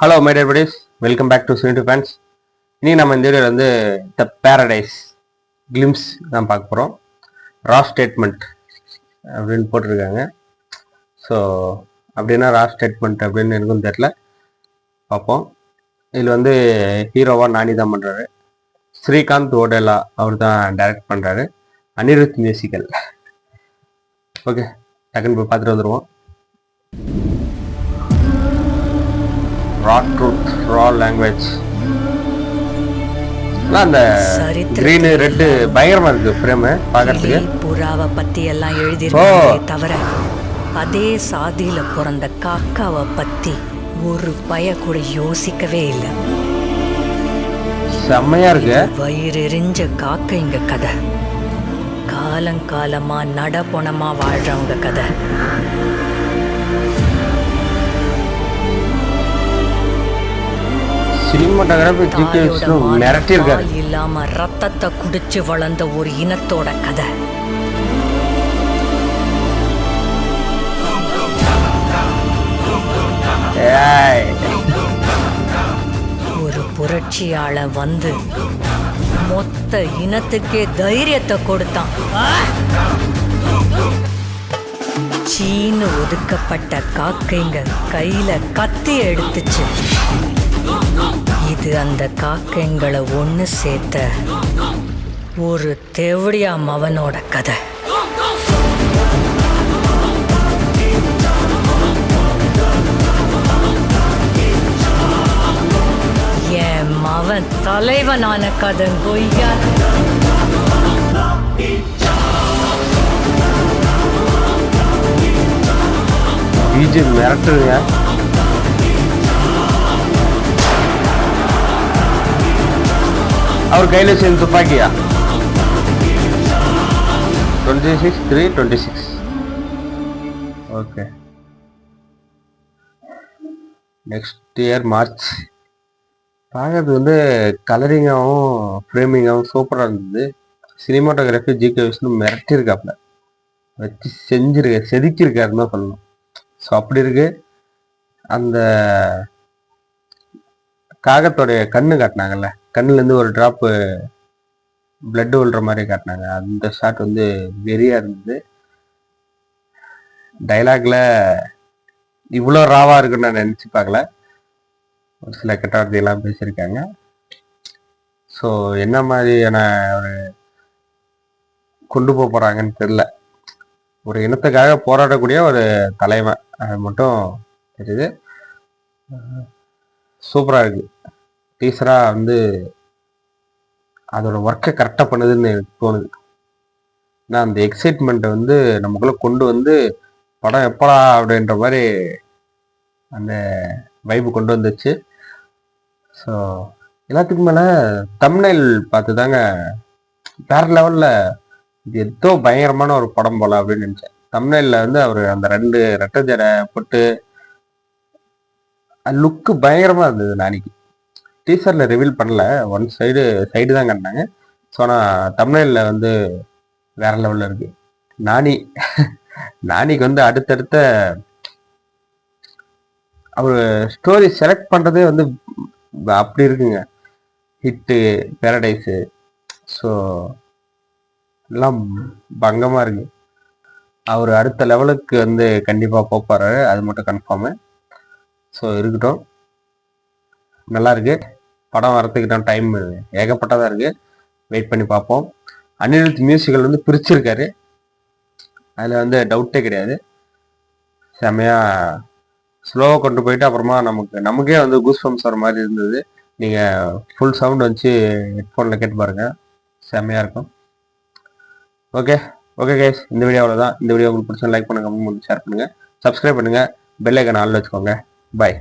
Hello my dear buddies, welcome back to சினிட்டு fans. இனி நம்ம இந்த வீடியோவில் வந்து த பேரடைஸ் கிளிம்ஸ் தான் பார்க்க போகிறோம். ரா ஸ்டேட்மெண்ட் அப்படின்னு போட்டிருக்காங்க. ஸோ அப்படின்னா ரா ஸ்டேட்மெண்ட் அப்படின்னு எனக்கும் தெரியல, பார்ப்போம். இதில் வந்து ஹீரோவாக நானி தான் பண்ணுறாரு. ஸ்ரீகாந்த் ஓடேலா அவர் தான் டைரக்ட் பண்ணுறாரு. அனிருத் மியூசிக்கல். ஓகே, டக்குன்னு போய் பார்த்துட்டு வந்துடுவோம். ரா ட்ரூத், ரா லாங்குவேஜ். அந்த கிரீன் ரெட் பயங்கரமா இருக்கு ஃப்ரேம் பார்க்கிறதுக்கு. புறாவை பத்தி எல்லாம் எழுதிருக்காங்களே தவிர அதே சாதியில பிறந்த காக்காவை பத்தி ஒரு பய கூட யோசிக்கவே இல்லை. செம்மையா இருக்கு. வயிறெறிஞ்ச காக்கைங்க கதை, காலங்காலமா நடப்பொணமா வாழ்றவங்க கதை. இல்லாம ரத்தத்தை குடிச்சு வளர்ந்த ஒரு இனத்தோட கதை. ஒரு புரட்சியாள வந்து மொத்த இனத்துக்கே தைரியத்தை கொடுத்தான். சீனு ஒதுக்கப்பட்ட காக்கைங்க கையில கத்தி எடுத்துச்சு. இது அந்த காக்கைங்களை ஒன்று சேர்த்த ஒரு தேவடியா மவனோட கதை. என் மவன் தலைவனான கதை கொய்யா. மிரட்டுங்க. அவர் கையில் சேர்ந்து துப்பாக்கியா 26/3/26. Okay, next year March. பார்க்கறது வந்து கலரிங்காகவும் ஃப்ரேமிங்காகவும் சூப்பராக இருந்தது. சினிமாட்டோகிராஃபி ஜிகே விஷ்ணு மிரட்டியிருக்காப்புல வச்சு செதுக்கியிருக்காருன்னு தான் சொல்லணும். ஸோ அப்படி இருக்கு. அந்த காகத்தோடைய கண்ணு காட்டினாங்கல்ல, கண்ணுலேருந்து ஒரு ட்ராப்பு பிளட் விழுற மாதிரி காட்டினாங்க. அந்த ஷாட் வந்து வெறியா இருந்தது. டைலாக்ல இவ்வளோ ராவா இருக்குன்னு நான் நினச்சி பார்க்கல. ஒரு சில கெட்ட வார்த்தையெல்லாம் பேசியிருக்காங்க. ஸோ என்ன மாதிரியான ஒரு கொண்டு போக போகிறாங்கன்னு தெரில. ஒரு இனத்துக்காக போராடக்கூடிய ஒரு தலைவன், அது மட்டும் தெரியுது. சூப்பராக இருக்குது. டீச்சராக வந்து அதோட ஒர்க்கை கரெக்டாக பண்ணுதுன்னு எனக்கு தோணுது. ஏன்னா அந்த எக்ஸைட்மெண்ட்டை வந்து நமக்குள்ளே கொண்டு வந்து படம் எப்படா அப்படின்ற மாதிரி அந்த வைப்பு கொண்டு வந்துச்சு. ஸோ எல்லாத்துக்கும் மேலே தம்ப்நெயில் பார்த்து தாங்க வேற லெவலில் இது ஏதோ பயங்கரமான ஒரு படம் போல அப்படின்னு நினச்சேன். தம்ப்நெயிலில் வந்து அவர் அந்த 2 ரெட்டை ஜடை போட்டு லுக்கு பயங்கரமாக இருந்தது. நாளைக்கு டீசர்ல ரிவீல் பண்ணல, ஒன் சைடு தான் கண்டாங்க. ஸோ ஆனால் தம்ப்நெயில்ல வந்து வேற லெவலில் இருக்கு. நானிக்கு வந்து அடுத்தடுத்த அவர் ஸ்டோரி செலக்ட் பண்ணுறதே வந்து அப்படி இருக்குங்க. ஹிட்டு, பேரடைஸு, ஸோ எல்லாம் பங்கமாக இருக்கு. அவர் அடுத்த லெவலுக்கு வந்து கண்டிப்பாக போப்பாரு, அது மட்டும் கன்ஃபார்மு. ஸோ இருக்கட்டும், நல்லா இருக்கு. படம் வரத்துக்கு தான் டைம் ஏகப்பட்டதாக இருக்கு. வெயிட் பண்ணி பார்ப்போம். அனிருத் மியூசிக்கல் வந்து பிரிச்சிருக்காரு, அதில் வந்து டவுட்டே கிடையாது. செம்மையாக ஸ்லோவாக கொண்டு போயிட்டு அப்புறமா நமக்கே வந்து கூஸ் பம்ப்ஸ் வர மாதிரி இருந்தது. நீங்கள் ஃபுல் சவுண்ட் வச்சு ஹெட்ஃபோனில் கேட்டு பாருங்கள், செம்மையாக இருக்கும். ஓகே கைஸ், இந்த வீடியோ அவ்வளோதான். இந்த வீடியோ உங்களுக்கு பிடிச்சா லைக் பண்ணுங்கள், கமெண்ட் பண்ணுங்கள், ஷேர் பண்ணுங்கள், சப்ஸ்கிரைப் பண்ணுங்கள், பெல் ஐக்கான் ஆல்ல வச்சுக்கோங்க. பாய்.